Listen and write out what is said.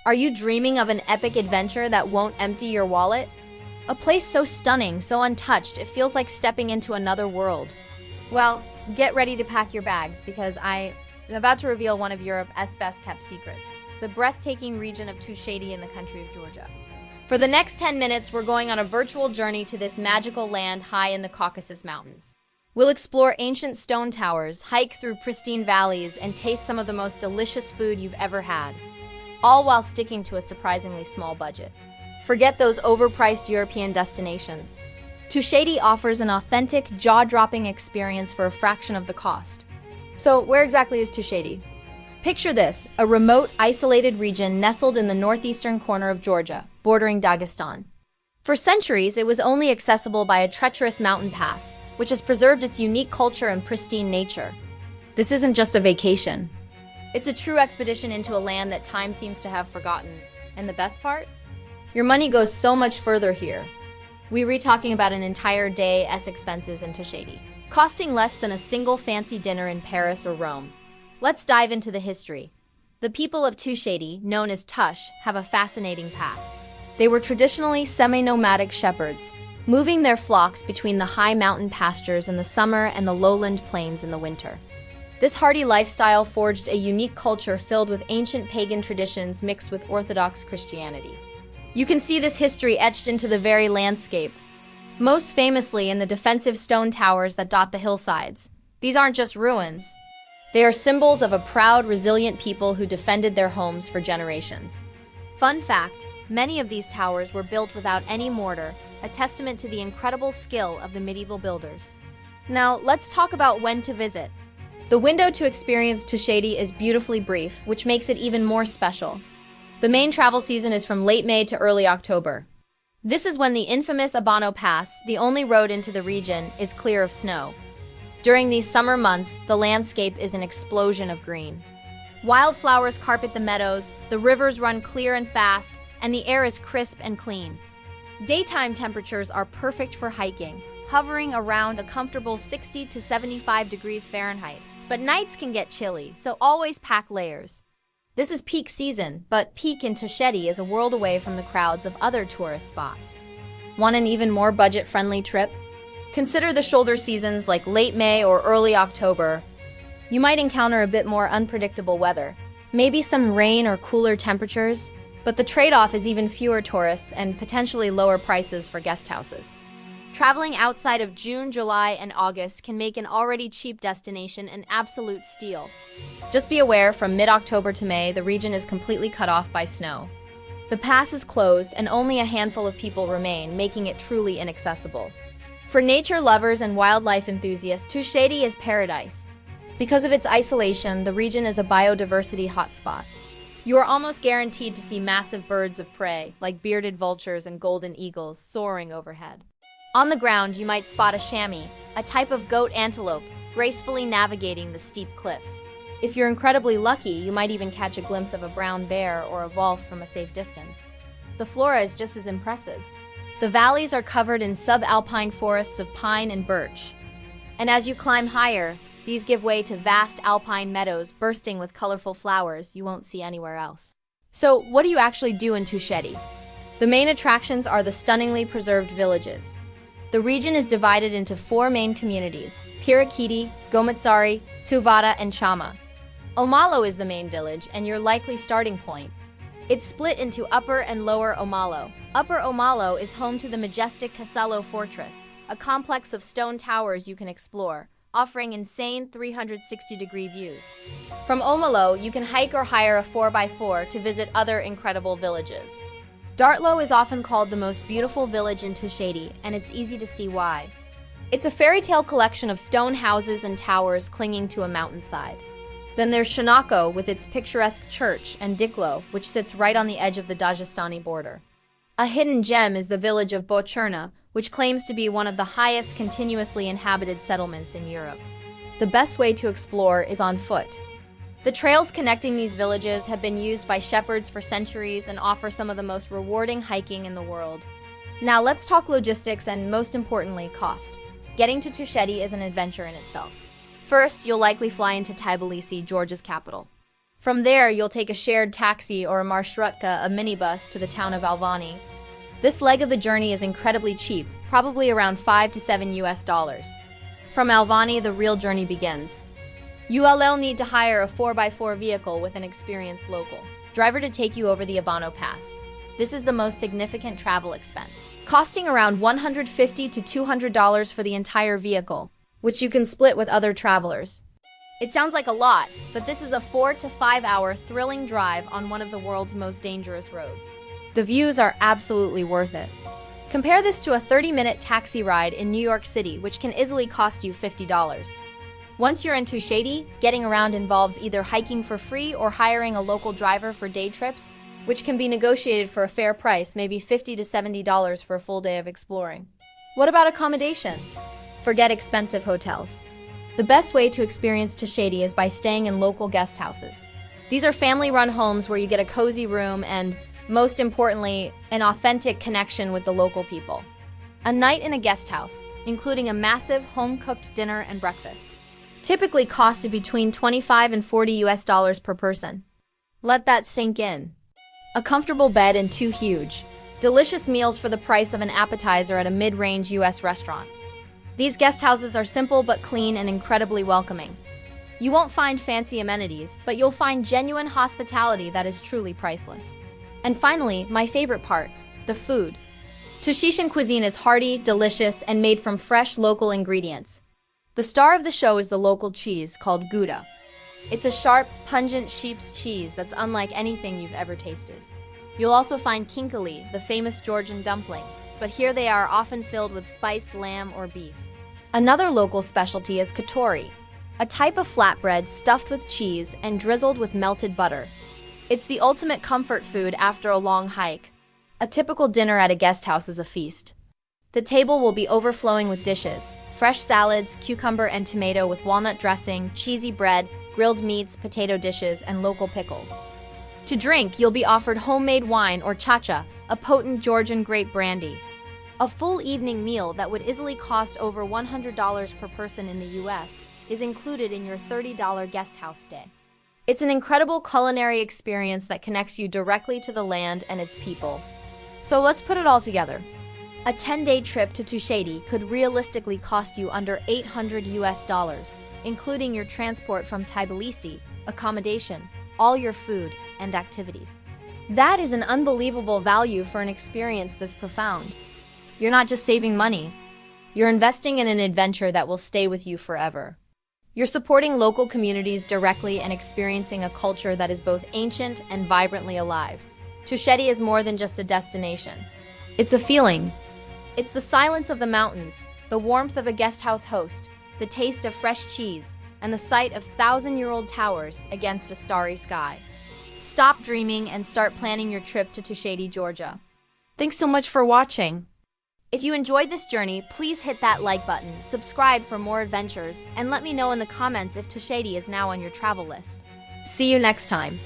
Are you dreaming of an epic adventure that won't empty your wallet? A place so stunning, so untouched, it feels like stepping into another world. Well, get ready to pack your bags because I am about to reveal one of Europe's best-kept secrets, the breathtaking region of Tusheti in the country of Georgia. For the next 10 minutes, we're going on a virtual journey to this magical land high in the Caucasus Mountains. We'll explore ancient stone towers, hike through pristine valleys, and taste some of the most delicious food you've ever had, all while sticking to a surprisingly small budget. Forget those overpriced European destinations. Tusheti offers an authentic, jaw-dropping experience for a fraction of the cost. So, where exactly is Tusheti? Picture this, a remote, isolated region nestled in the northeastern corner of Georgia, bordering Dagestan. For centuries, it was only accessible by a treacherous mountain pass, which has preserved its unique culture and pristine nature. This isn't just a vacation. It's a true expedition into a land that time seems to have forgotten. And the best part? Your money goes so much further here. We're talking about an entire day's expenses in Tusheti, costing less than a single fancy dinner in Paris or Rome. Let's dive into the history. The people of Tusheti, known as Tush, have a fascinating past. They were traditionally semi-nomadic shepherds, moving their flocks between the high mountain pastures in the summer and the lowland plains in the winter. This hardy lifestyle forged a unique culture filled with ancient pagan traditions mixed with Orthodox Christianity. You can see this history etched into the very landscape, most famously in the defensive stone towers that dot the hillsides. These aren't just ruins. They are symbols of a proud, resilient people who defended their homes for generations. Fun fact, many of these towers were built without any mortar, a testament to the incredible skill of the medieval builders. Now, let's talk about when to visit. The window to experience Tusheti is beautifully brief, which makes it even more special. The main travel season is from late May to early October. This is when the infamous Abano Pass, the only road into the region, is clear of snow. During these summer months, the landscape is an explosion of green. Wildflowers carpet the meadows, the rivers run clear and fast, and the air is crisp and clean. Daytime temperatures are perfect for hiking, hovering around a comfortable 60 to 75 degrees Fahrenheit. But nights can get chilly, so always pack layers. This is peak season, but peak in Tusheti is a world away from the crowds of other tourist spots. Want an even more budget-friendly trip? Consider the shoulder seasons like late May or early October. You might encounter a bit more unpredictable weather, maybe some rain or cooler temperatures, but the trade-off is even fewer tourists and potentially lower prices for guest houses. Traveling outside of June, July, and August can make an already cheap destination an absolute steal. Just be aware, from mid-October to May, the region is completely cut off by snow. The pass is closed and only a handful of people remain, making it truly inaccessible. For nature lovers and wildlife enthusiasts, Tusheti is paradise. Because of its isolation, the region is a biodiversity hotspot. You are almost guaranteed to see massive birds of prey, like bearded vultures and golden eagles, soaring overhead. On the ground, you might spot a chamois, a type of goat antelope, gracefully navigating the steep cliffs. If you're incredibly lucky, you might even catch a glimpse of a brown bear or a wolf from a safe distance. The flora is just as impressive. The valleys are covered in subalpine forests of pine and birch. And as you climb higher, these give way to vast alpine meadows bursting with colorful flowers you won't see anywhere else. So, what do you actually do in Tusheti? The main attractions are the stunningly preserved villages. The region is divided into 4 main communities: Pirakiti, Gomitsari, Tuvada, and Chama. Omalo is the main village and your likely starting point. It's split into Upper and Lower Omalo. Upper Omalo is home to the majestic Casello Fortress, a complex of stone towers you can explore, offering insane 360-degree views. From Omalo, you can hike or hire a 4x4 to visit other incredible villages. Dartlo is often called the most beautiful village in Tusheti, and it's easy to see why. It's a fairy tale collection of stone houses and towers clinging to a mountainside. Then there's Shenako with its picturesque church, and Dartlo, which sits right on the edge of the Dagestani border. A hidden gem is the village of Bocherna, which claims to be one of the highest continuously inhabited settlements in Europe. The best way to explore is on foot. The trails connecting these villages have been used by shepherds for centuries and offer some of the most rewarding hiking in the world. Now let's talk logistics and, most importantly, cost. Getting to Tusheti is an adventure in itself. First, you'll likely fly into Tbilisi, Georgia's capital. From there, you'll take a shared taxi or a marshrutka, a minibus, to the town of Alvani. This leg of the journey is incredibly cheap, probably around $5 to $7 US. From Alvani, the real journey begins. You'll need to hire a 4x4 vehicle with an experienced local driver to take you over the Abano Pass. This is the most significant travel expense, costing around $150 to $200 for the entire vehicle, which you can split with other travelers. It sounds like a lot, but this is a 4 to 5 hour thrilling drive on one of the world's most dangerous roads. The views are absolutely worth it. Compare this to a 30-minute taxi ride in New York City, which can easily cost you $50. Once you're in Tusheti, getting around involves either hiking for free or hiring a local driver for day trips, which can be negotiated for a fair price, maybe $50 to $70 for a full day of exploring. What about accommodation? Forget expensive hotels. The best way to experience Tusheti is by staying in local guest houses. These are family-run homes where you get a cozy room and, most importantly, an authentic connection with the local people. A night in a guest house, including a massive home-cooked dinner and breakfast, typically costs between $25 and $40 US per person. Let that sink in. A comfortable bed and 2 huge, delicious meals for the price of an appetizer at a mid-range US restaurant. These guest houses are simple but clean and incredibly welcoming. You won't find fancy amenities, but you'll find genuine hospitality that is truly priceless. And finally, my favorite part, the food. Tushetian cuisine is hearty, delicious, and made from fresh local ingredients. The star of the show is the local cheese called Gouda. It's a sharp, pungent sheep's cheese that's unlike anything you've ever tasted. You'll also find kinkali, the famous Georgian dumplings, but here they are often filled with spiced lamb or beef. Another local specialty is katori, a type of flatbread stuffed with cheese and drizzled with melted butter. It's the ultimate comfort food after a long hike. A typical dinner at a guest house is a feast. The table will be overflowing with dishes, fresh salads, cucumber and tomato with walnut dressing, cheesy bread, grilled meats, potato dishes, and local pickles. To drink, you'll be offered homemade wine or chacha, a potent Georgian grape brandy. A full evening meal that would easily cost over $100 per person in the US is included in your $30 guest house stay. It's an incredible culinary experience that connects you directly to the land and its people. So let's put it all together. A 10-day trip to Tusheti could realistically cost you under $800 US, including your transport from Tbilisi, accommodation, all your food, and activities. That is an unbelievable value for an experience this profound. You're not just saving money, you're investing in an adventure that will stay with you forever. You're supporting local communities directly and experiencing a culture that is both ancient and vibrantly alive. Tusheti is more than just a destination. It's a feeling. It's the silence of the mountains, the warmth of a guest house host, the taste of fresh cheese, and the sight of thousand-year-old towers against a starry sky. Stop dreaming and start planning your trip to Tusheti, Georgia. Thanks so much for watching. If you enjoyed this journey, please hit that like button, subscribe for more adventures, and let me know in the comments if Tusheti is now on your travel list. See you next time.